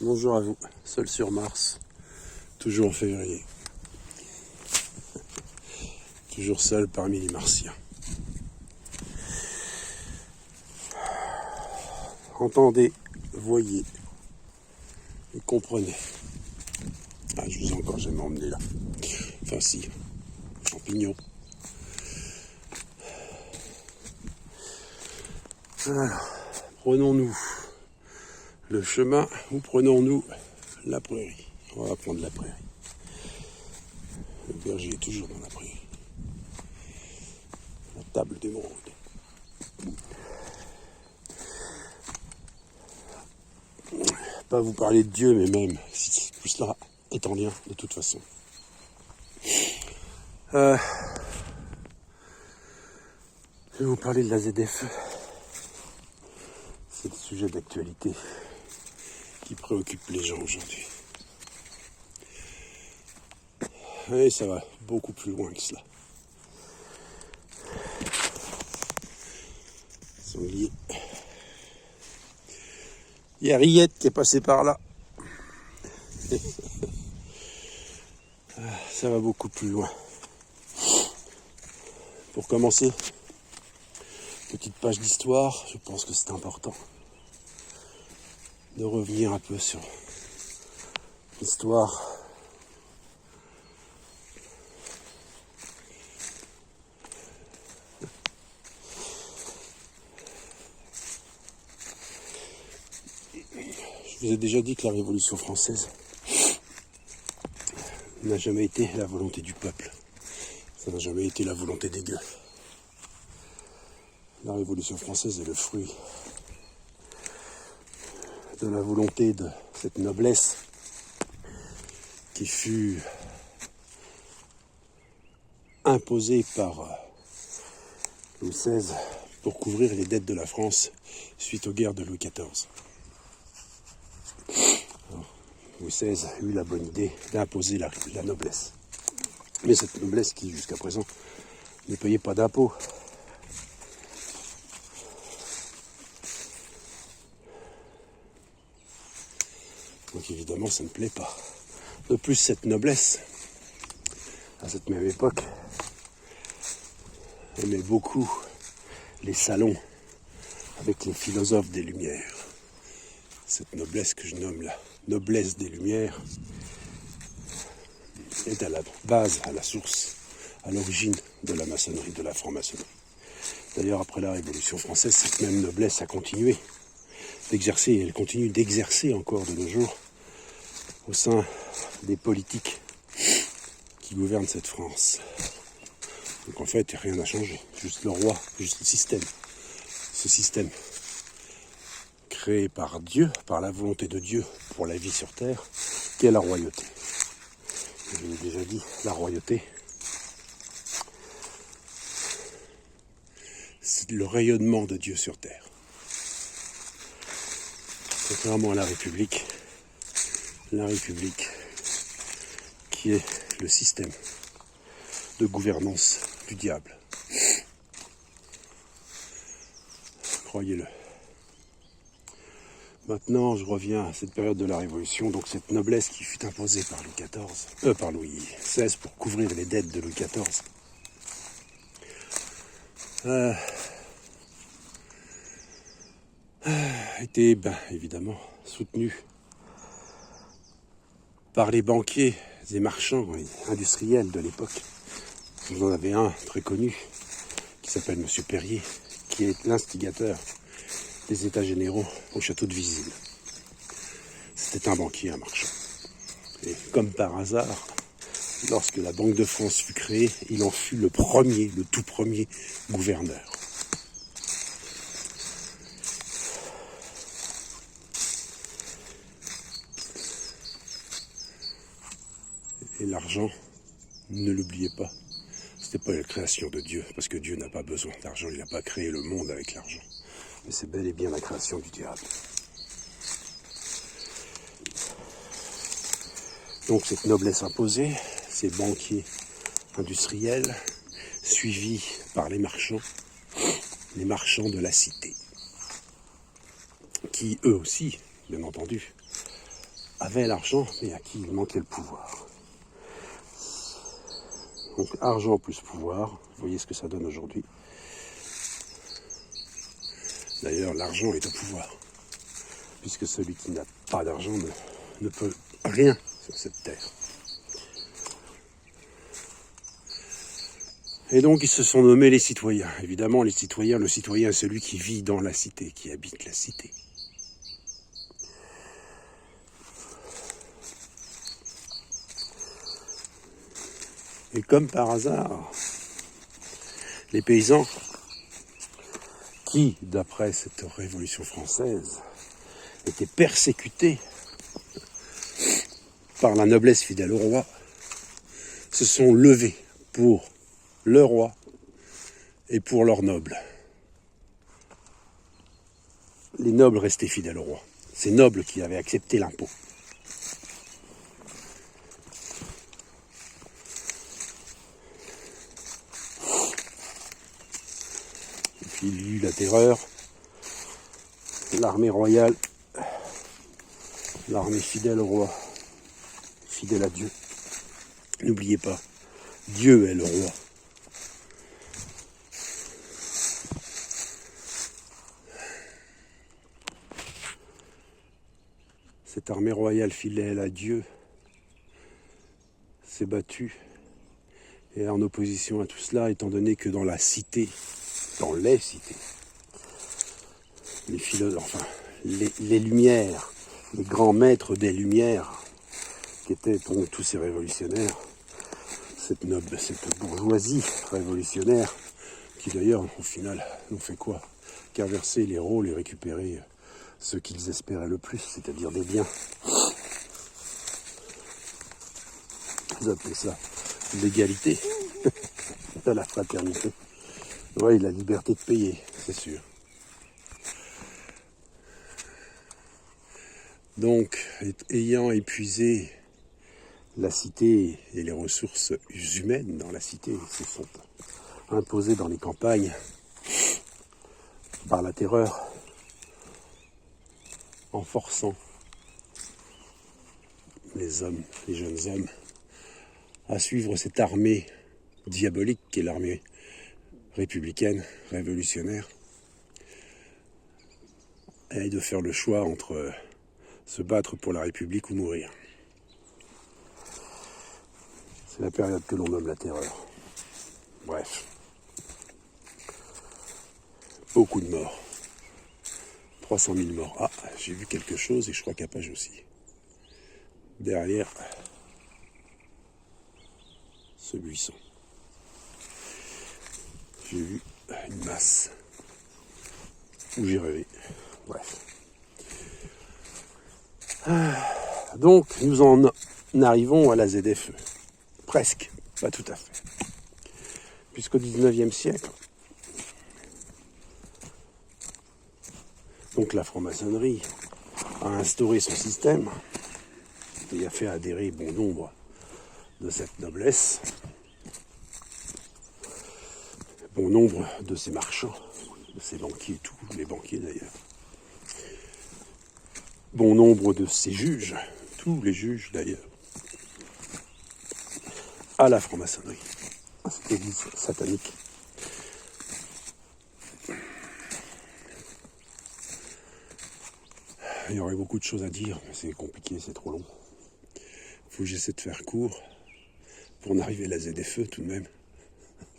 Bonjour à vous, seul sur Mars, toujours en février. Toujours seul parmi les martiens. Entendez, voyez et comprenez. Ah, je vous ai encore jamais emmené là. Enfin si, champignons. Alors, prenons-nous le chemin ou prenons-nous la prairie. On va prendre la prairie. Le berger est toujours dans la prairie. La table d'émeraude. Pas vous parler de Dieu, mais même si tout cela est en lien de toute façon. Je vais vous parler de la ZFE. C'est des sujets d'actualité qui préoccupent les gens aujourd'hui. Et ça va beaucoup plus loin que cela. Ils sont liés. Il y a Riette qui est passé par là. Ça va beaucoup plus loin. Pour commencer, petite page d'histoire, je pense que c'est important de revenir un peu sur l'histoire. Je vous ai déjà dit que la Révolution française n'a jamais été la volonté du peuple. Ça n'a jamais été la volonté des gueux. La Révolution française est le fruit de la volonté de cette noblesse qui fut imposée par Louis XVI pour couvrir les dettes de la France suite aux guerres de Louis XIV. Louis XVI a eu la bonne idée d'imposer la noblesse. Mais cette noblesse qui, jusqu'à présent, ne payait pas d'impôts. Donc évidemment, ça ne plaît pas. De plus, cette noblesse, à cette même époque, aimait beaucoup les salons avec les philosophes des Lumières. Cette noblesse que je nomme la noblesse des Lumières est à la base, à la source, à l'origine de la maçonnerie, de la franc-maçonnerie. D'ailleurs, après la Révolution française, cette même noblesse a continué d'exercer, et elle continue d'exercer encore de nos jours au sein des politiques qui gouvernent cette France. Donc en fait, rien n'a changé, juste le roi, juste le système. Ce système créé par Dieu, par la volonté de Dieu pour la vie sur terre, qui est la royauté. Je l'ai déjà dit, la royauté, c'est le rayonnement de Dieu sur terre. Contrairement à la République qui est le système de gouvernance du diable. Croyez-le. Maintenant, je reviens à cette période de la Révolution, donc cette noblesse qui fut imposée par Louis XVI pour couvrir les dettes de Louis XIV. Était évidemment soutenue par les banquiers et marchands et industriels de l'époque. Vous en avez un très connu qui s'appelle M. Perrier, qui est l'instigateur des États généraux au château de Vizille. C'était un banquier, un marchand. Et comme par hasard, lorsque la Banque de France fut créée, il en fut le tout premier gouverneur. Et l'argent, ne l'oubliez pas, c'était pas la création de Dieu, parce que Dieu n'a pas besoin d'argent, il n'a pas créé le monde avec l'argent. Mais c'est bel et bien la création du diable. Donc cette noblesse imposée, ces banquiers industriels, suivis par les marchands de la cité, qui eux aussi, bien entendu, avait l'argent, mais à qui il manquait le pouvoir. Donc argent plus pouvoir, vous voyez ce que ça donne aujourd'hui. D'ailleurs, l'argent est au pouvoir, puisque celui qui n'a pas d'argent ne peut rien sur cette terre. Et donc ils se sont nommés les citoyens. Évidemment, les citoyens, le citoyen est celui qui vit dans la cité, qui habite la cité. Et comme par hasard, les paysans qui, d'après cette Révolution française, étaient persécutés par la noblesse fidèle au roi, se sont levés pour le roi et pour leurs nobles. Les nobles restaient fidèles au roi. Ces nobles qui avaient accepté l'impôt. Et puis il y eut la terreur, l'armée royale, l'armée fidèle au roi, fidèle à Dieu. N'oubliez pas, Dieu est le roi. Cette armée royale fidèle à Dieu s'est battue et en opposition à tout cela, étant donné que dans la cité, dans les cités, les philosophes, enfin les Lumières, les grands maîtres des Lumières, qui étaient donc tous ces révolutionnaires, cette bourgeoisie révolutionnaire, qui d'ailleurs au final n'ont fait quoi qu'inverser les rôles et récupérer ce qu'ils espéraient le plus, c'est-à-dire des biens. Vous appelez ça l'égalité de la fraternité. Oui, la liberté de payer, c'est sûr. Donc, ayant épuisé la cité et les ressources humaines dans la cité, se sont imposées dans les campagnes par la terreur, en forçant les hommes, les jeunes hommes, à suivre cette armée diabolique qui est l'armée républicaine, révolutionnaire, et de faire le choix entre se battre pour la République ou mourir. C'est la période que l'on nomme la terreur. Bref. Beaucoup de morts. 300 000 morts. Ah, j'ai vu quelque chose et je crois qu'à Page aussi. Derrière ce buisson. J'ai vu une masse. Où j'ai rêvé. Bref. Donc, nous en arrivons à la ZFE. Presque, pas tout à fait. Puisqu'au 19e siècle, donc la franc-maçonnerie a instauré son système et a fait adhérer bon nombre de cette noblesse, bon nombre de ces marchands, de ces banquiers, tous les banquiers d'ailleurs, bon nombre de ces juges, tous les juges d'ailleurs, à la franc-maçonnerie, à cette église satanique. Il y aurait beaucoup de choses à dire, mais c'est compliqué, c'est trop long. Il faut que j'essaie de faire court pour en arriver à la ZFE tout de même.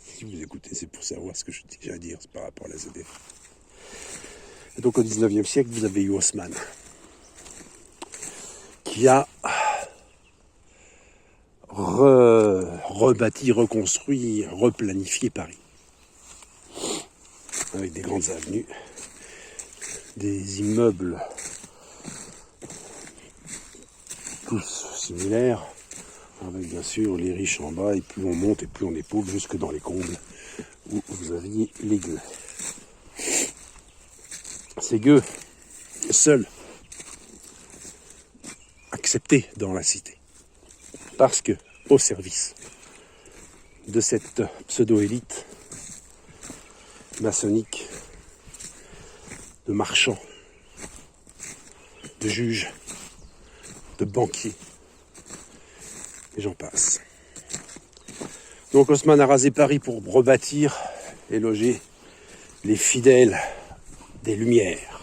Si vous écoutez, c'est pour savoir ce que j'ai à dire par rapport à la ZFE. Et donc au 19e siècle, vous avez eu Haussmann, qui a rebâti, reconstruit, replanifié Paris. Avec des grandes avenues, des immeubles tous similaires, avec bien sûr les riches en bas, et plus on monte et plus on est pauvre, jusque dans les combles, où vous aviez les gueux. Ces gueux, seuls, acceptés dans la cité, parce que, au service de cette pseudo-élite maçonnique, de marchands, de juges, de banquiers. Et j'en passe. Donc Haussmann a rasé Paris pour rebâtir et loger les fidèles des Lumières.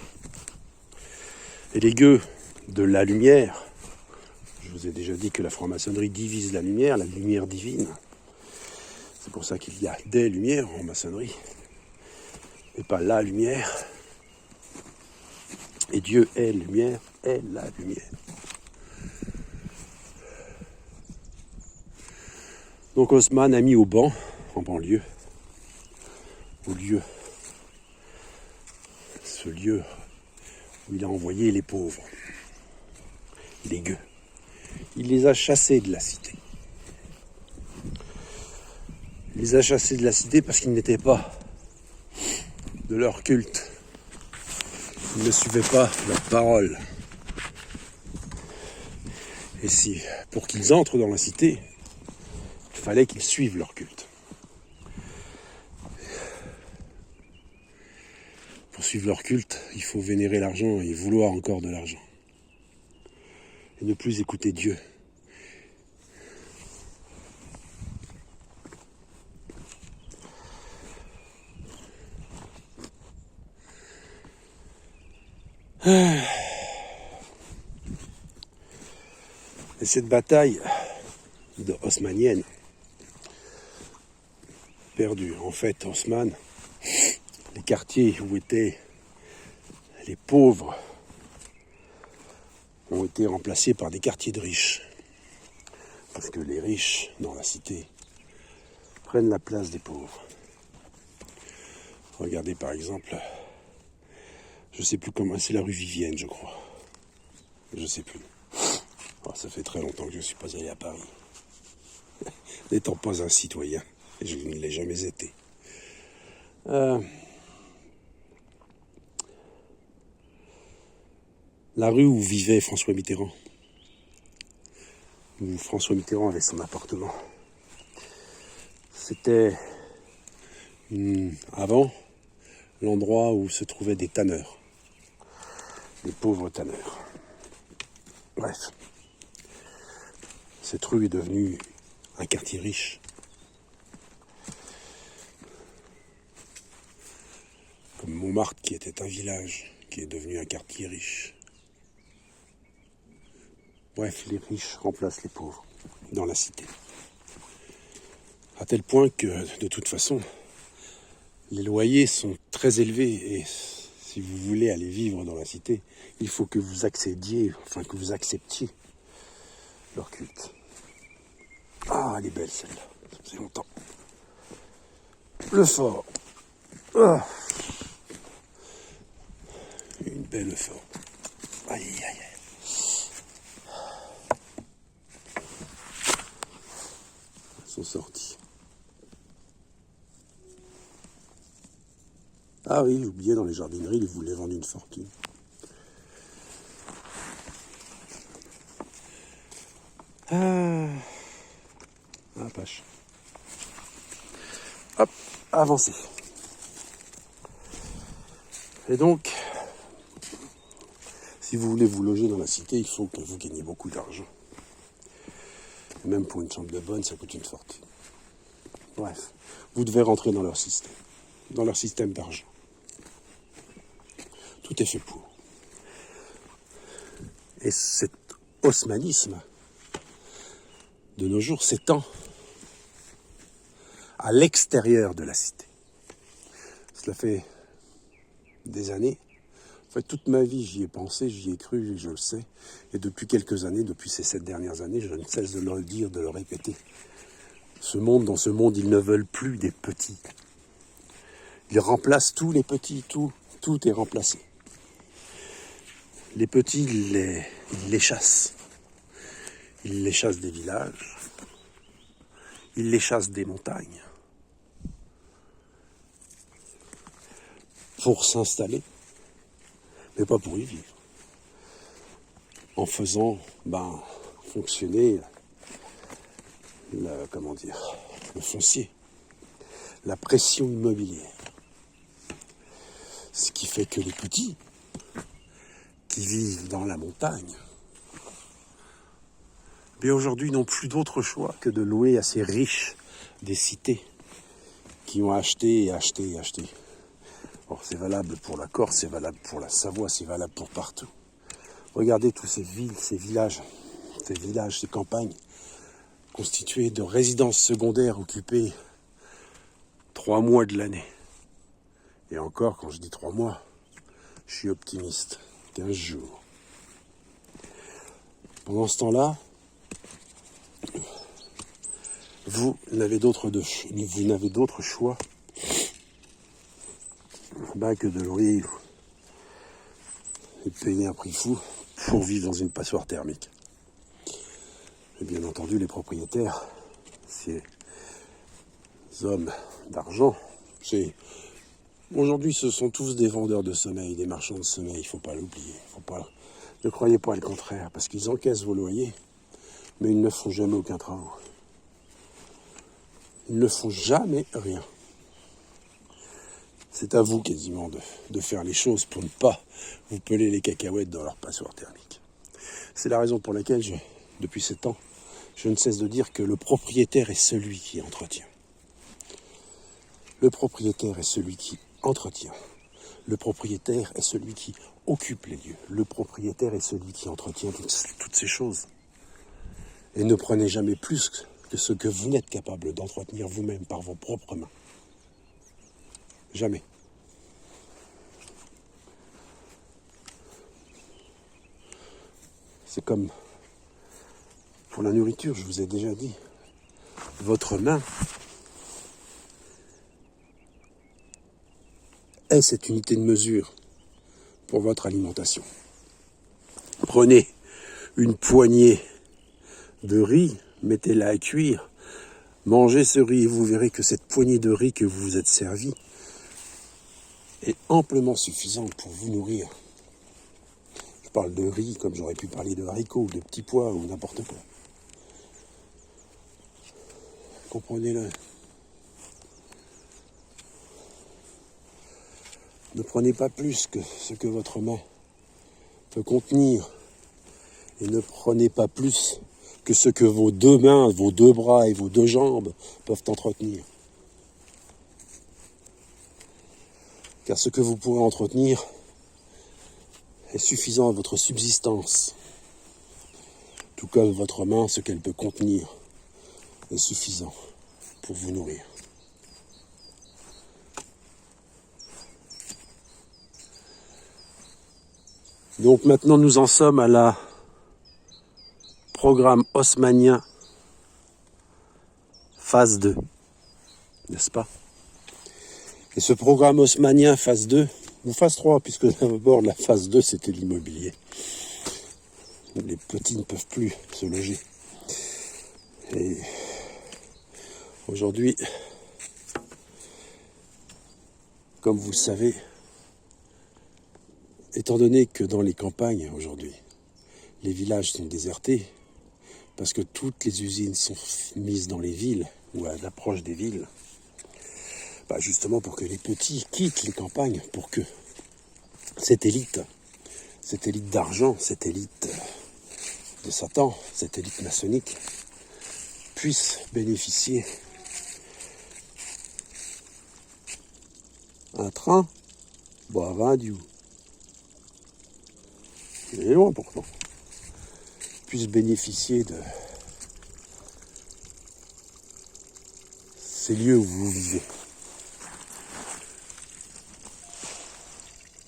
Et les gueux de la lumière, je vous ai déjà dit que la franc-maçonnerie divise la lumière divine. C'est pour ça qu'il y a des lumières en maçonnerie, et pas la lumière. Et Dieu est lumière, est la lumière. Donc Haussmann a mis au banc, en banlieue, au lieu, ce lieu où il a envoyé les pauvres, les gueux. Il les a chassés de la cité. Il les a chassés de la cité parce qu'ils n'étaient pas de leur culte. Ils ne suivaient pas leur parole. Et si, pour qu'ils entrent dans la cité, il fallait qu'ils suivent leur culte. Pour suivre leur culte, il faut vénérer l'argent et vouloir encore de l'argent. Et ne plus écouter Dieu. Et cette bataille de haussmannienne, perdue. En fait, Haussmann, les quartiers où étaient les pauvres ont été remplacés par des quartiers de riches. Parce que les riches, dans la cité, prennent la place des pauvres. Regardez par exemple, je ne sais plus comment, c'est la rue Vivienne, je crois. Je ne sais plus. Oh, ça fait très longtemps que je ne suis pas allé à Paris. N'étant pas un citoyen, et je ne l'ai jamais été. La rue où vivait François Mitterrand, où François Mitterrand avait son appartement, c'était avant l'endroit où se trouvaient des tanneurs, des pauvres tanneurs. Bref, cette rue est devenue un quartier riche. Comme Montmartre, qui était un village, qui est devenu un quartier riche. Bref, les riches remplacent les pauvres dans la cité. À tel point que, de toute façon, les loyers sont très élevés et si vous voulez aller vivre dans la cité, il faut que vous accédiez, que vous acceptiez leur culte. Ah, elle est belle celle-là, ça faisait longtemps. Le fort. Ah. Une belle fort. Aïe, aïe, aïe. Ils sont sortis. Ah oui, j'ai oublié, dans les jardineries, ils voulaient vendre une fortune. Ah, pâche. Hop, avancez. Et donc, si vous voulez vous loger dans la cité, il faut que vous gagniez beaucoup d'argent. Et même pour une chambre de bonne, ça coûte une fortune. Bref, vous devez rentrer dans leur système d'argent. Tout est fait pour. Et cet haussmannisme, de nos jours, s'étend à l'extérieur de la cité. Cela fait des années. En fait, toute ma vie, j'y ai pensé, j'y ai cru, je le sais. Et depuis quelques années, depuis ces 7 dernières années, je ne cesse de le dire, de le répéter. Dans ce monde, ils ne veulent plus des petits. Ils remplacent tous les petits, tout est remplacé. Les petits, ils les chassent. Ils les chassent des villages. Ils les chassent des montagnes. Pour s'installer, mais pas pour y vivre. En faisant fonctionner le foncier, la pression immobilière. Ce qui fait que les petits qui vivent dans la montagne bien aujourd'hui, ils n'ont plus d'autre choix que de louer à ces riches des cités qui ont acheté et acheté et acheté. Or, c'est valable pour la Corse, c'est valable pour la Savoie, c'est valable pour partout. Regardez tous ces villes, ces villages, ces campagnes, constituées de résidences secondaires occupées 3 mois de l'année. Et encore, quand je dis 3 mois, je suis optimiste. 15 jours. Pendant ce temps-là, vous n'avez d'autre choix que de louer et de payer un prix fou pour vivre dans une passoire thermique. Et bien entendu, les propriétaires, ces hommes d'argent, aujourd'hui, ce sont tous des vendeurs de sommeil, des marchands de sommeil, il ne faut pas l'oublier. Ne croyez pas le contraire, parce qu'ils encaissent vos loyers, mais ils ne font jamais aucun travail. Ils ne font jamais rien. C'est à vous quasiment de faire les choses pour ne pas vous peler les cacahuètes dans leur passoire thermique. C'est la raison pour laquelle, depuis 7 ans, je ne cesse de dire que le propriétaire est celui qui entretient. Le propriétaire est celui qui entretient. Le propriétaire est celui qui occupe les lieux. Le propriétaire est celui qui entretient toutes ces choses. Et ne prenez jamais plus que ce que vous n'êtes capable d'entretenir vous-même par vos propres mains. Jamais. C'est comme pour la nourriture, je vous ai déjà dit. Votre main est cette unité de mesure pour votre alimentation. Prenez une poignée de riz, mettez-la à cuire, mangez ce riz et vous verrez que cette poignée de riz que vous vous êtes servi est amplement suffisante pour vous nourrir. Je parle de riz comme j'aurais pu parler de haricots, de petits pois ou n'importe quoi. Comprenez-le. Ne prenez pas plus que ce que votre main peut contenir et ne prenez pas plus que ce que vos 2 mains, vos 2 bras et vos 2 jambes peuvent entretenir. Car ce que vous pourrez entretenir est suffisant à votre subsistance. Tout comme votre main, ce qu'elle peut contenir est suffisant pour vous nourrir. Donc maintenant nous en sommes à la programme haussmannien phase 2, n'est-ce pas? Et ce programme haussmannien phase 2, ou phase 3, puisque d'abord la phase 2 c'était l'immobilier. Les petits ne peuvent plus se loger. Et aujourd'hui, comme vous le savez, étant donné que dans les campagnes aujourd'hui, les villages sont désertés, parce que toutes les usines sont mises dans les villes, ou à l'approche des villes, justement pour que les petits quittent les campagnes, pour que cette élite d'argent, cette élite de Satan, cette élite maçonnique, puisse bénéficier un train, Boavandiou, il est loin pourtant, puisse bénéficier de ces lieux où vous vivez.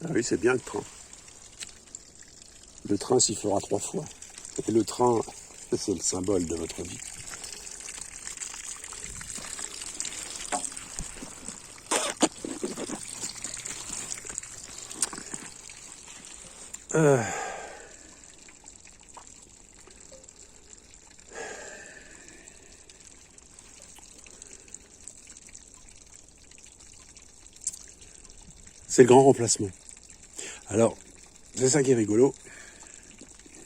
Ah oui, c'est bien le train. Le train sifflera 3 fois. Et le train, c'est le symbole de votre vie. C'est le grand remplacement. Alors, c'est ça qui est rigolo.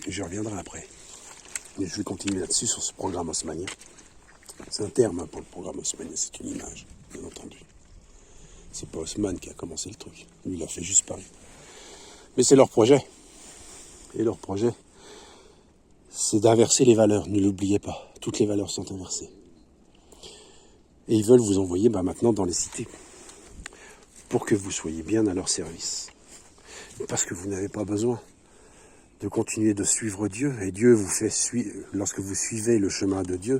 Je reviendrai après. Mais je vais continuer là-dessus sur ce programme haussmannien. C'est un terme pour le programme haussmannien, c'est une image, bien entendu. C'est pas Haussmann qui a commencé le truc. Lui, il a fait juste Paris. Mais c'est leur projet. Et leur projet, c'est d'inverser les valeurs, ne l'oubliez pas. Toutes les valeurs sont inversées. Et ils veulent vous envoyer maintenant dans les cités pour que vous soyez bien à leur service. Parce que vous n'avez pas besoin de continuer de suivre Dieu. Et Dieu vous fait suivre, lorsque vous suivez le chemin de Dieu,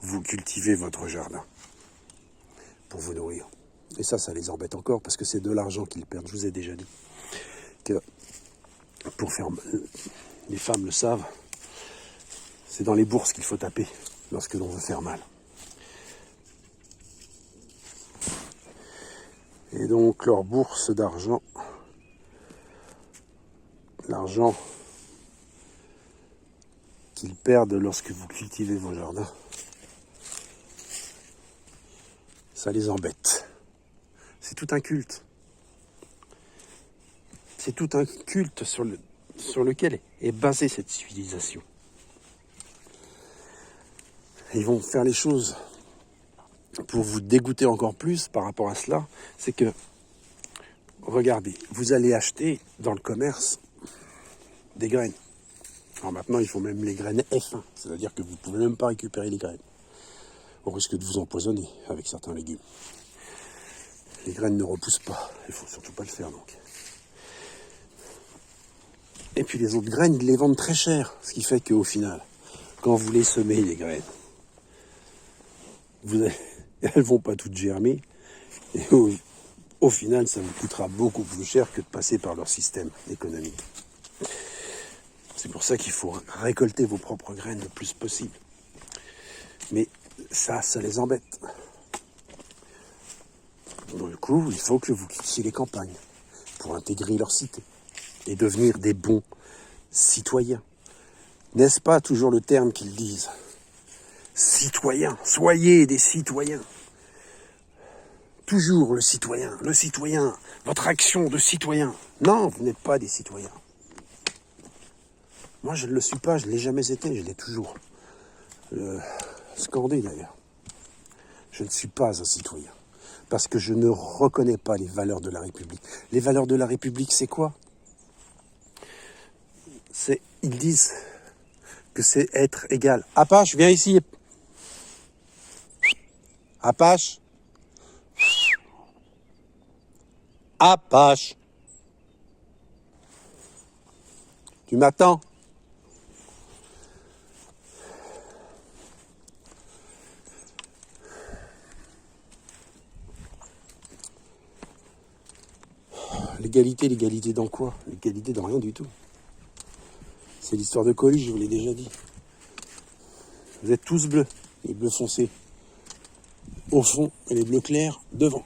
vous cultivez votre jardin pour vous nourrir. Et ça les embête encore parce que c'est de l'argent qu'ils perdent. Je vous ai déjà dit que pour faire... Les femmes le savent, c'est dans les bourses qu'il faut taper lorsque l'on veut faire mal. Et donc leur bourse d'argent, l'argent qu'ils perdent lorsque vous cultivez vos jardins, ça les embête. C'est tout un culte. C'est tout un culte sur lequel est basée cette civilisation. Ils vont faire les choses pour vous dégoûter encore plus par rapport à cela. C'est que, regardez, vous allez acheter dans le commerce des graines. Alors maintenant, il faut même les graines F1, c'est-à-dire que vous ne pouvez même pas récupérer les graines, au risque de vous empoisonner avec certains légumes. Les graines ne repoussent pas, il ne faut surtout pas le faire donc. Et puis les autres graines, ils les vendent très cher, ce qui fait qu'au final, quand vous les semez, les graines, elles ne vont pas toutes germer, et au final, ça vous coûtera beaucoup plus cher que de passer par leur système économique. C'est pour ça qu'il faut récolter vos propres graines le plus possible. Mais ça les embête. Du coup, il faut que vous quittiez les campagnes pour intégrer leur cité et devenir des bons citoyens. N'est-ce pas toujours le terme qu'ils disent ? Citoyens, soyez des citoyens. Toujours le citoyen, votre action de citoyen. Non, vous n'êtes pas des citoyens. Moi, je ne le suis pas, je ne l'ai jamais été, je l'ai toujours scandé d'ailleurs. Je ne suis pas un citoyen. Parce que je ne reconnais pas les valeurs de la République. Les valeurs de la République, c'est quoi ? Ils disent que c'est être égal. Apache, viens ici. Apache. Apache. Tu m'attends ? L'égalité dans quoi ? L'égalité dans rien du tout. C'est l'histoire de Coluche, je vous l'ai déjà dit. Vous êtes tous bleus, les bleus foncés au fond et les bleus clairs devant.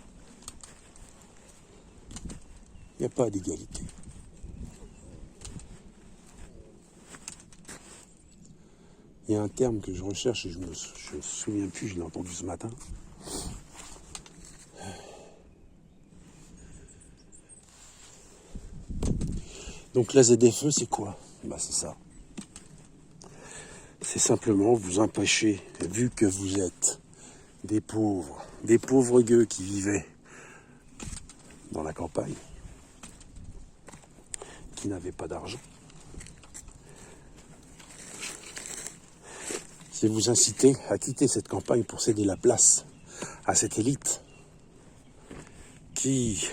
Il n'y a pas d'égalité. Il y a un terme que je recherche et je me souviens plus, je l'ai entendu ce matin. Donc la ZFE, c'est quoi ? C'est ça. C'est simplement vous empêcher, vu que vous êtes des pauvres gueux qui vivaient dans la campagne, qui n'avaient pas d'argent. C'est vous inciter à quitter cette campagne pour céder la place à cette élite qui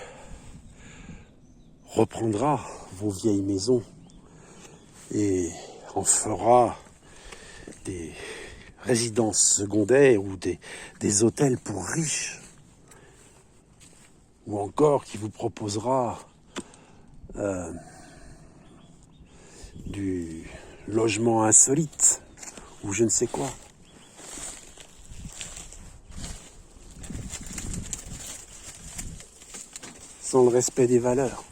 reprendra vos vieilles maisons et en fera des résidences secondaires ou des hôtels pour riches, ou encore qui vous proposera du logement insolite ou je ne sais quoi. Sans le respect des valeurs.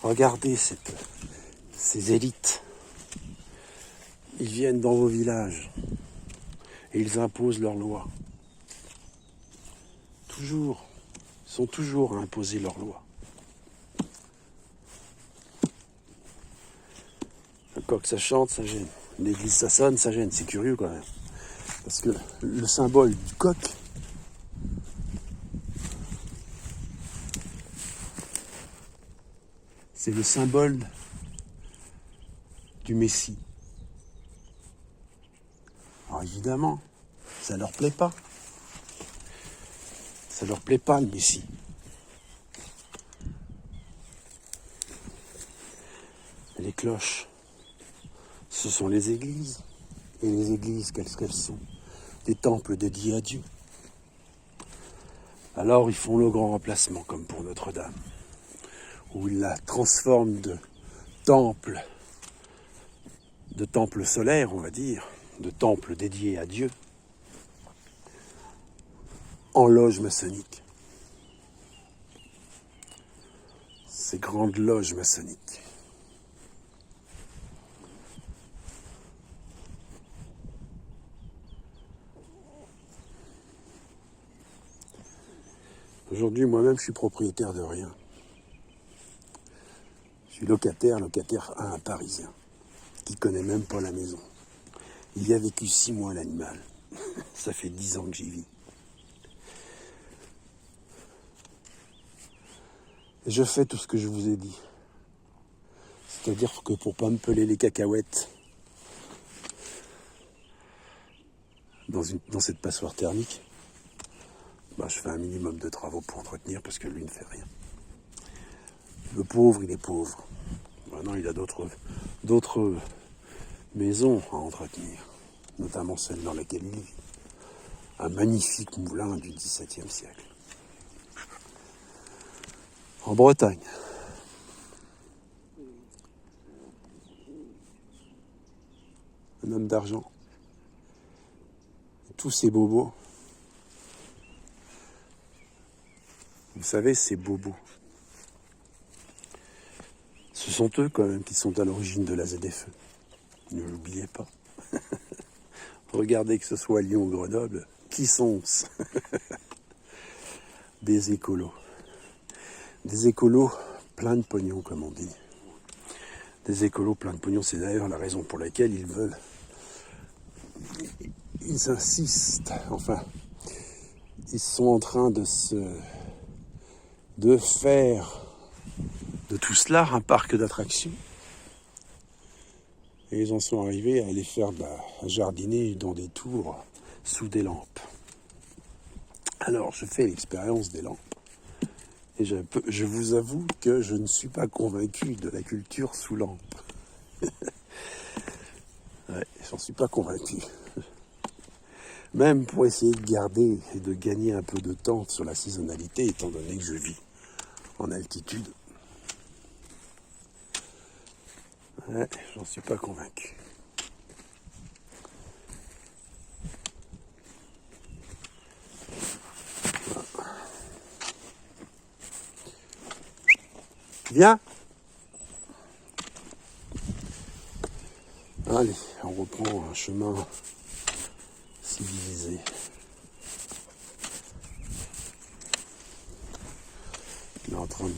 Regardez ces élites. Ils viennent dans vos villages et ils imposent leurs lois. Toujours. Ils sont toujours à imposer leurs lois. Le coq, ça chante, ça gêne. L'église, ça sonne, ça gêne. C'est curieux quand même. Parce que le symbole du coq, c'est le symbole du Messie. Alors évidemment, ça leur plaît pas. Ça leur plaît pas le Messie. Les cloches, ce sont les églises. Et les églises, qu'est-ce qu'elles sont? Des temples dédiés à Dieu. Alors ils font le grand remplacement, comme pour Notre-Dame, où ils la transforment de temple solaire, on va dire, de temple dédié à Dieu, en loge maçonnique. Ces grandes loges maçonniques. Aujourd'hui, moi-même, je suis propriétaire de rien. Je suis locataire à un Parisien, qui connaît même pas la maison. Il y a vécu 6 mois, l'animal. Ça fait 10 ans que j'y vis. Et je fais tout ce que je vous ai dit. C'est-à-dire que pour pas me peler les cacahuètes dans cette passoire thermique, je fais un minimum de travaux pour entretenir parce que lui ne fait rien. Le pauvre, il est pauvre. Maintenant, il a d'autres maisons à entretenir, notamment celle dans laquelle il vit. Un magnifique moulin du XVIIe siècle. En Bretagne. Un homme d'argent. Tous ces bobos. Vous savez, ces bobos. Ce sont eux quand même qui sont à l'origine de la ZFE. Ne l'oubliez pas. Regardez que ce soit Lyon ou Grenoble, qui sont-ce? Des écolos. Des écolos plein de pognon, comme on dit. Des écolos plein de pognon, c'est d'ailleurs la raison pour laquelle ils insistent, ils sont en train de faire de tout cela un parc d'attractions. Et ils en sont arrivés à aller faire à jardiner dans des tours sous des lampes. Alors, je fais l'expérience des lampes. Et je vous avoue que je ne suis pas convaincu de la culture sous lampe. Ouais, j'en suis pas convaincu. Même pour essayer de garder et de gagner un peu de temps sur la saisonnalité, étant donné que je vis en altitude. Ouais, j'en suis pas convaincu. Viens. Allez, on reprend un chemin civilisé. Il est en train de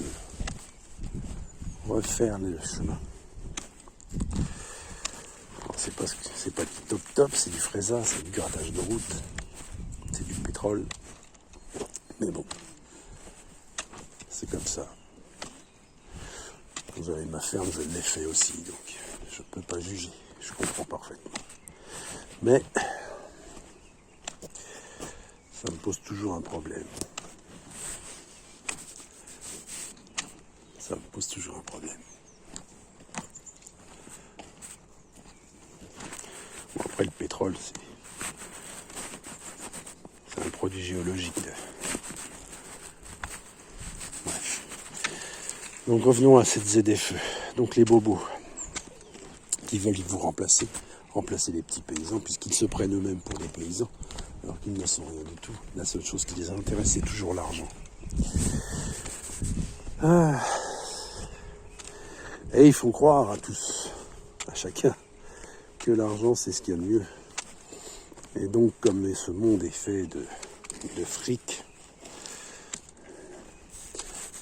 refaire le chemin. C'est pas du top, c'est du fraisage, c'est du grattage de route, c'est du pétrole. Mais bon, c'est comme ça. Vous avez ma ferme, je l'ai fait aussi, donc je ne peux pas juger, je comprends parfaitement. Mais ça me pose toujours un problème. Ça me pose toujours un problème. Bon, après, le pétrole, c'est un produit géologique. Bref. Donc revenons à cette ZFE. Donc les bobos qui veulent vous remplacer les petits paysans, puisqu'ils se prennent eux-mêmes pour des paysans, alors qu'ils ne sont rien du tout. La seule chose qui les intéresse, c'est toujours l'argent. Et ils font croire à tous, à chacun, que l'argent c'est ce qu'il y a de mieux. Et donc comme ce monde est fait de fric,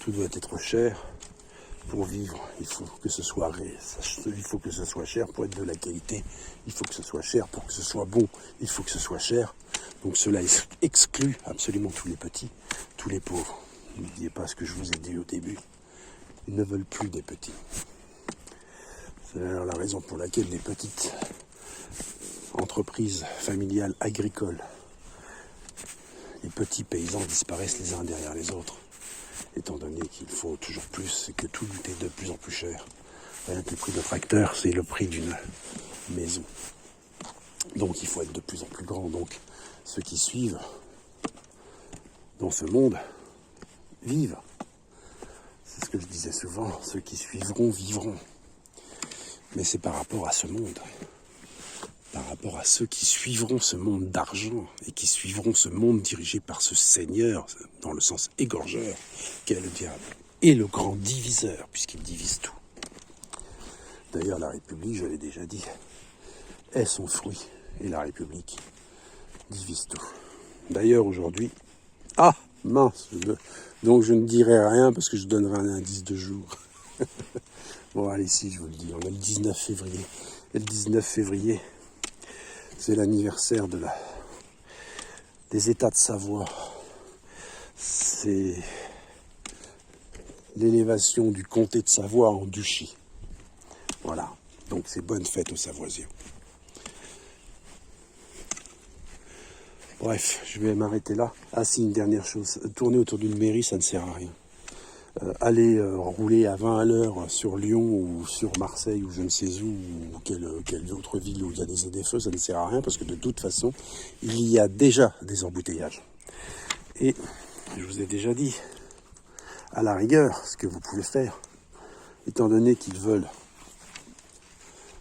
tout doit être cher. Pour vivre, il faut que ce soit cher pour être de la qualité. Il faut que ce soit cher pour que ce soit bon. Il faut que ce soit cher. Donc cela exclut absolument tous les petits, tous les pauvres. N'oubliez pas ce que je vous ai dit au début. Ils ne veulent plus des petits. C'est d'ailleurs la raison pour laquelle les petites entreprises familiales agricoles, les petits paysans disparaissent les uns derrière les autres, étant donné qu'il faut toujours plus et que tout est de plus en plus cher. Rien que le prix de tracteur, c'est le prix d'une maison. Donc il faut être de plus en plus grand. Donc ceux qui suivent dans ce monde vivent. C'est ce que je disais souvent, ceux qui suivront vivront. Mais c'est par rapport à ce monde, par rapport à ceux qui suivront ce monde d'argent et qui suivront ce monde dirigé par ce Seigneur, dans le sens égorgeur, qu'est le diable, et le grand diviseur, puisqu'il divise tout. D'ailleurs, la République, je l'ai déjà dit, est son fruit, et la République divise tout. D'ailleurs, aujourd'hui, mince, donc je ne dirai rien parce que je donnerai un indice de jour. Bon, allez, si, je vous le dis, on est le 19 février. Et le 19 février, c'est l'anniversaire des États de Savoie. C'est l'élévation du comté de Savoie en duchy. Voilà, donc c'est bonne fête aux Savoisiens. Bref, je vais m'arrêter là. Ah si, une dernière chose, tourner autour d'une mairie, ça ne sert à rien. Aller rouler à 20 à l'heure sur Lyon ou sur Marseille ou je ne sais où, ou quelle autre ville où il y a des ZFE, ça ne sert à rien parce que de toute façon, il y a déjà des embouteillages. Et je vous ai déjà dit, à la rigueur, ce que vous pouvez faire, étant donné qu'ils veulent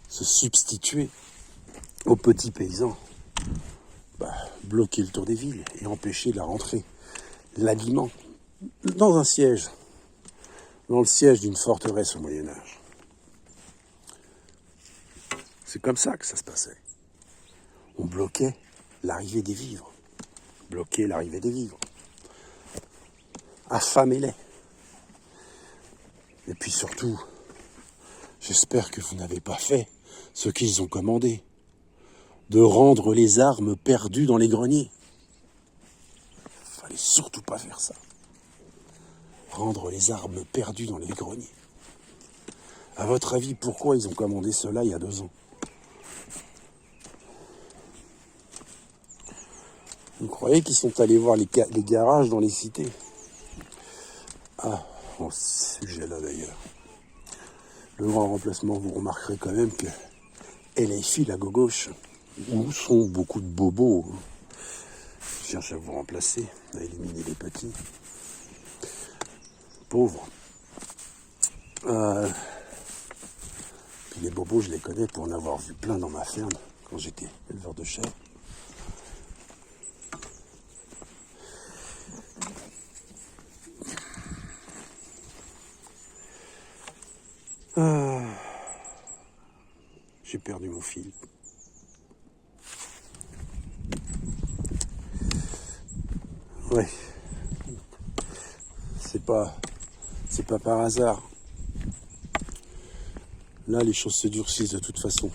se substituer aux petits paysans, bloquer le tour des villes et empêcher la rentrée, l'habillement, dans un siège, dans le siège d'une forteresse au Moyen-Âge. C'est comme ça que ça se passait. On bloquait l'arrivée des vivres. Bloquer l'arrivée des vivres. Affamez-les. Et puis surtout, j'espère que vous n'avez pas fait ce qu'ils ont commandé, de rendre les armes perdues dans les greniers. Fallait surtout pas faire ça. Rendre les armes perdues dans les greniers. À votre avis, pourquoi ils ont commandé cela il y a 2 ans? Vous croyez qu'ils sont allés voir les garages dans les cités? Ah, en ce sujet-là d'ailleurs. Le grand remplacement, vous remarquerez quand même que LFI, la gauche, où sont beaucoup de bobos. Je cherche à vous remplacer, à éliminer les petits. Pauvres. Puis les bobos, je les connais pour en avoir vu plein dans ma ferme quand j'étais éleveur de chèvres. J'ai perdu mon fil. Ouais. C'est pas par hasard. Là, les choses se durcissent de toute façon.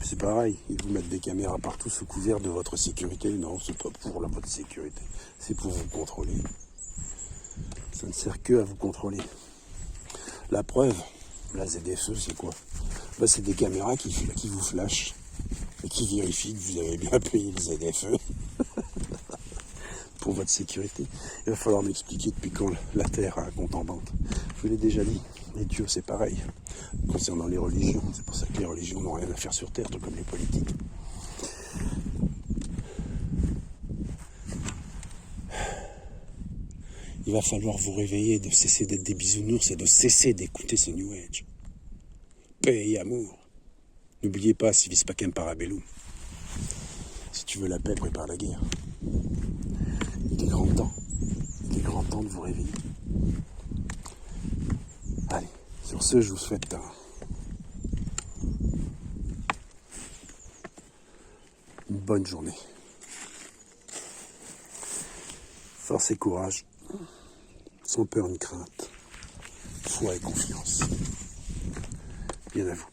C'est pareil, ils vous mettent des caméras partout sous couvert de votre sécurité. Non, c'est pas pour votre sécurité, c'est pour vous contrôler. Ça ne sert que à vous contrôler. La preuve, la ZFE, c'est quoi? C'est des caméras qui vous flashent et qui vérifient que vous avez bien payé le ZFE pour votre sécurité. Il va falloir m'expliquer depuis quand la Terre a un compte en banque. Je vous l'ai déjà dit, les dieux c'est pareil. Concernant les religions, c'est pour ça que les religions n'ont rien à faire sur Terre, tout comme les politiques. Il va falloir vous réveiller, de cesser d'être des bisounours et de cesser d'écouter ce New Age. Paix et amour. N'oubliez pas, civis pacem parabellum. Si tu veux la paix, prépare la guerre. Il est grand temps. Il est grand temps de vous réveiller. Allez, sur ce, je vous souhaite une bonne journée. Force et courage, sans peur ni crainte, foi et confiance. Bien à vous.